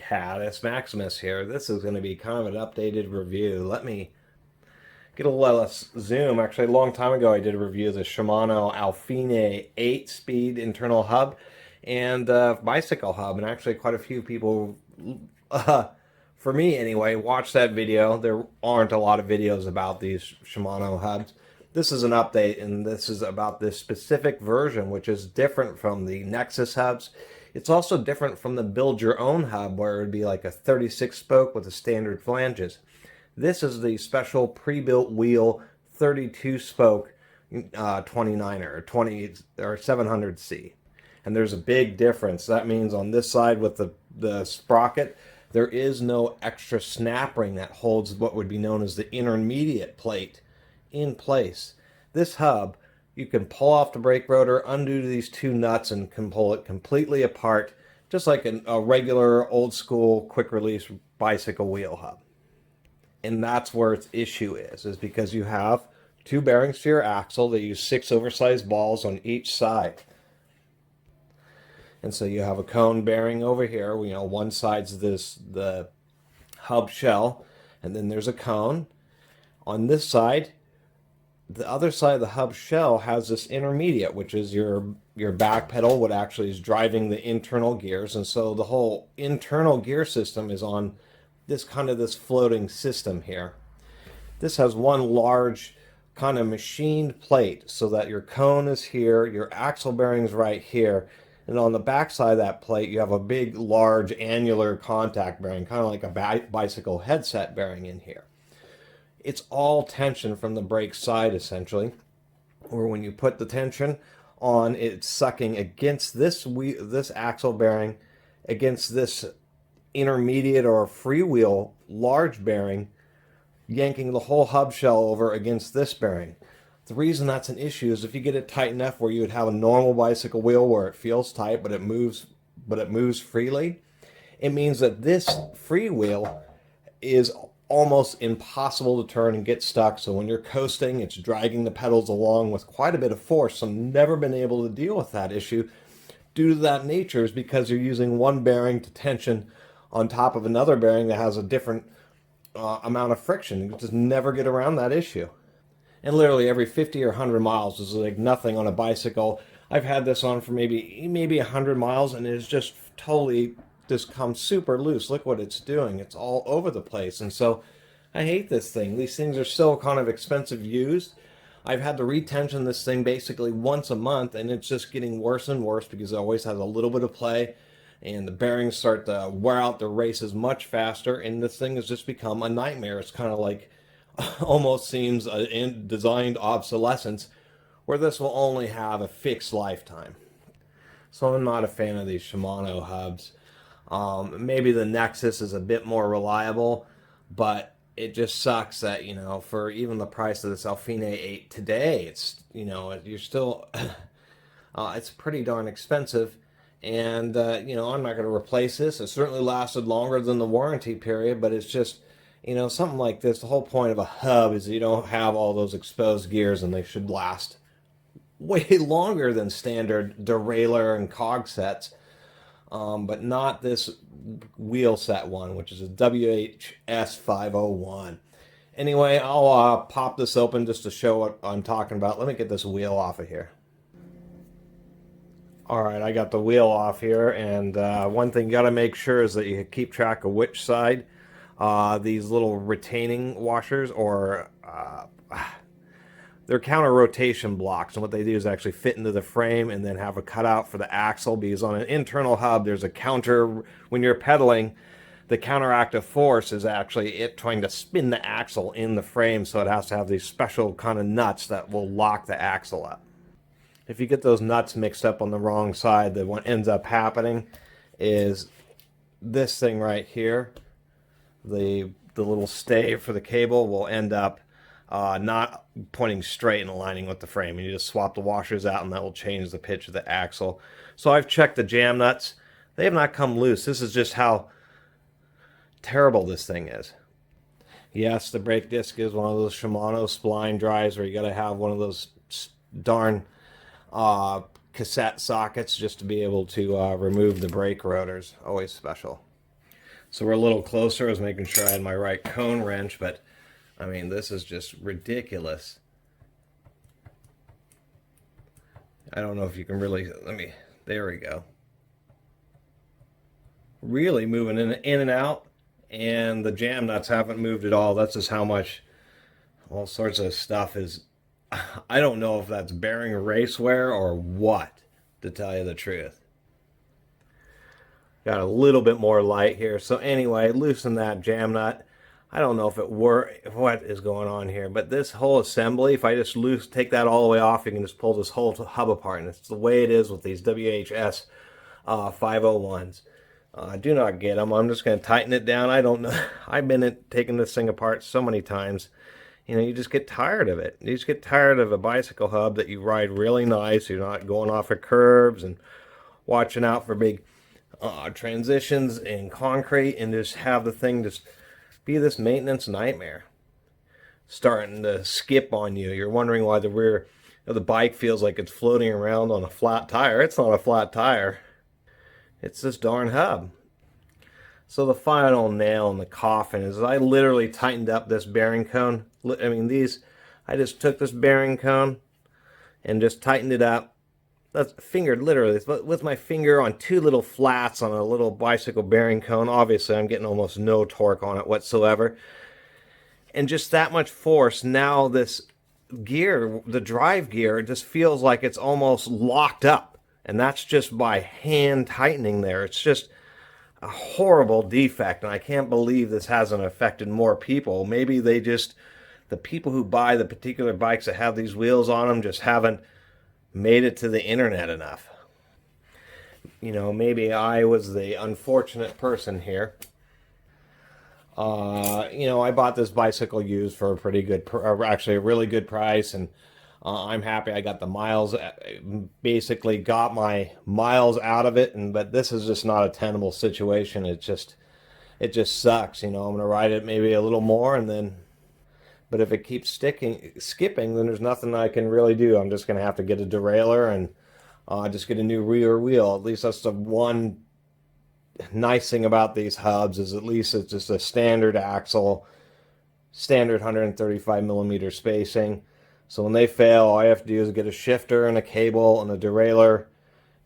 Catus, Maximus here. This is going to be kind of an updated review. Let me get a little less zoom. Actually, a long time ago I did a review of the Shimano Alfine 8-speed internal hub and bicycle hub, and actually quite a few people, for me anyway, watched that video. There aren't a lot of videos about these Shimano hubs. This is an update, and this is about this specific version, which is different from the Nexus hubs. It's also different from the build your own hub, where it would be like a 36 spoke with the standard flanges. This is the special pre-built wheel 32 spoke 29er or 20 or 700C. And there's a big difference. That means on this side with the sprocket, there is no extra snap ring that holds what would be known as the intermediate plate in place. This hub, you can pull off the brake rotor, undo these two nuts, and can pull it completely apart, just like a regular old school quick release bicycle wheel hub. And that's where its issue is because you have two bearings to your axle. They use 6 oversized balls on each side. And so you have a cone bearing over here. One side's the hub shell, and then there's a cone. On this side, the other side of the hub shell has this intermediate, which is your back pedal, what actually is driving the internal gears. And so the whole internal gear system is on this floating system here. This has one large kind of machined plate so that your cone is here, your axle bearing's right here, and on the back side of that plate you have a big large annular contact bearing, kind of like a bicycle headset bearing in here. It's all tension from the brake side essentially, where when you put the tension on, it's sucking against this axle bearing, against this intermediate or freewheel large bearing, yanking the whole hub shell over against this bearing. The reason that's an issue is if you get it tight enough where you would have a normal bicycle wheel where it feels tight but it moves freely, it means that this freewheel is almost impossible to turn and get stuck. So when you're coasting, it's dragging the pedals along with quite a bit of force. So I've never been able to deal with that issue due to that nature, is because you're using one bearing to tension on top of another bearing that has a different amount of friction. You just never get around that issue. And literally every 50 or 100 miles is like nothing on a bicycle. I've had this on for maybe 100 miles, and it's just totally just comes super loose. Look what it's doing. It's all over the place. And so I hate this thing. These things are so kind of expensive used. I've had to retension this thing basically once a month, and it's just getting worse and worse because it always has a little bit of play, and the bearings start to wear out the races much faster, and this thing has just become a nightmare. It's kind of like almost seems in designed obsolescence, where this will only have a fixed lifetime. So I'm not a fan of these Shimano hubs. Maybe the Nexus is a bit more reliable, but it just sucks that, for even the price of this Alfine 8 today, it's, you're still, it's pretty darn expensive. And, I'm not going to replace this. It certainly lasted longer than the warranty period, but it's just, something like this, the whole point of a hub is you don't have all those exposed gears, and they should last way longer than standard derailleur and cog sets. But not this wheel set one, which is a WH-S501. Anyway, I'll pop this open just to show what I'm talking about. Let me get this wheel off of here. Alright, I got the wheel off here, and one thing you got to make sure is that you keep track of which side these little retaining washers, or they're counter rotation blocks, and what they do is actually fit into the frame and then have a cutout for the axle, because on an internal hub there's a counter. When you're pedaling, the counteractive force is actually it trying to spin the axle in the frame, so it has to have these special kind of nuts that will lock the axle up. If you get those nuts mixed up on the wrong side, then what ends up happening is this thing right here, the little stay for the cable, will end up not pointing straight and aligning with the frame, and you just swap the washers out, and that will change the pitch of the axle. So I've checked the jam nuts. They have not come loose. This is just how terrible this thing is. Yes, the brake disc is one of those Shimano spline drives where you got to have one of those darn cassette sockets just to be able to remove the brake rotors. Always special. So we're a little closer. I was making sure I had my right cone wrench, but I mean, this is just ridiculous. I don't know if you can really, there we go. Really moving in and out, and the jam nuts haven't moved at all. That's just how much all sorts of stuff is. I don't know if that's bearing race wear or what, to tell you the truth. Got a little bit more light here. So anyway, loosen that jam nut. I don't know if it what is going on here, but this whole assembly, if I just take that all the way off, you can just pull this whole hub apart, and it's the way it is with these WH-S501s. Do not get them. I'm just going to tighten it down. I don't know. I've been taking this thing apart so many times. You know, you just get tired of it. You just get tired of a bicycle hub that you ride really nice. You're not going off of curbs and watching out for big transitions in concrete, and just have the thing just be this maintenance nightmare starting to skip on you. You're wondering why the rear of the bike feels like it's floating around on a flat tire. It's not a flat tire. It's this darn hub. So the final nail in the coffin is I literally tightened up this bearing cone. I mean, I just took this bearing cone and just tightened it up. That's fingered literally with my finger on two little flats on a little bicycle bearing cone. Obviously, I'm getting almost no torque on it whatsoever. And just that much force, now this gear, the drive gear, just feels like it's almost locked up. And that's just by hand tightening there. It's just a horrible defect, and I can't believe this hasn't affected more people. Maybe they just, the people who buy the particular bikes that have these wheels on them just haven't made it to the internet enough. You know, maybe I was the unfortunate person here. You know, I bought this bicycle used for a pretty good, actually a really good price, and I'm happy I got the miles, basically got my miles out of it, but this is just not a tenable situation. It just sucks. You know, I'm going to ride it maybe a little more, and then, but if it keeps skipping, then there's nothing I can really do. I'm just going to have to get a derailleur and just get a new rear wheel. At least that's the one nice thing about these hubs, is at least it's just a standard axle, standard 135 millimeter spacing. So when they fail, all I have to do is get a shifter and a cable and a derailleur,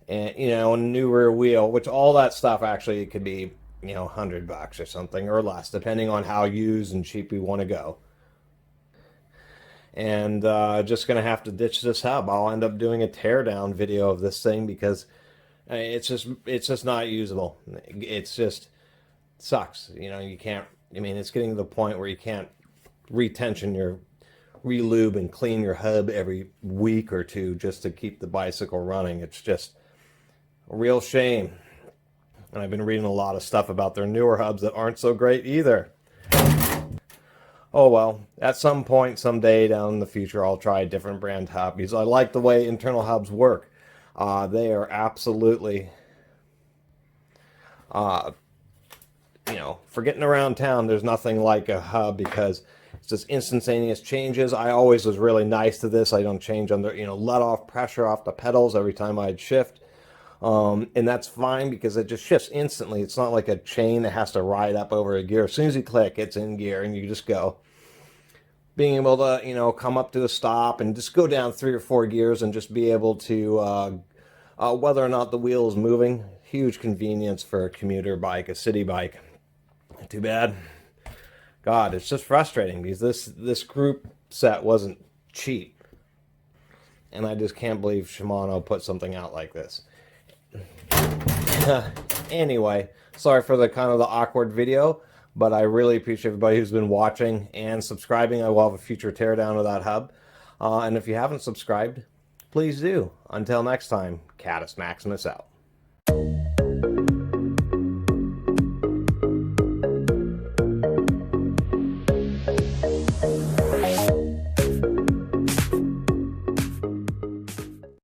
and, you know, a new rear wheel, which all that stuff actually could be, you know, $100 or something or less, depending on how used and cheap you want to go. And just going to have to ditch this hub. I'll end up doing a teardown video of this thing because it's just not usable. It's just sucks. You know, you can't, I mean, it's getting to the point where you can't retension your relube and clean your hub every week or two just to keep the bicycle running. It's just a real shame. And I've been reading a lot of stuff about their newer hubs that aren't so great either. Oh well, at some point, someday down in the future, I'll try a different brand hub because I like the way internal hubs work. They are absolutely, you know, for getting around town, there's nothing like a hub because it's just instantaneous changes. I always was really nice to this. I don't change under, you know, let off pressure off the pedals every time I'd shift. And that's fine because it just shifts instantly. It's not like a chain that has to ride up over a gear. As soon as you click, it's in gear and you just go. Being able to, you know, come up to a stop and just go down 3 or 4 gears and just be able to, whether or not the wheel is moving, huge convenience for a commuter bike, a city bike. Too bad. God, it's just frustrating because this group set wasn't cheap. And I just can't believe Shimano put something out like this. Anyway, sorry for the kind of the awkward video, but I really appreciate everybody who's been watching and subscribing. I will have a future teardown of that hub. And if you haven't subscribed, please do. Until next time, Catus Maximus out.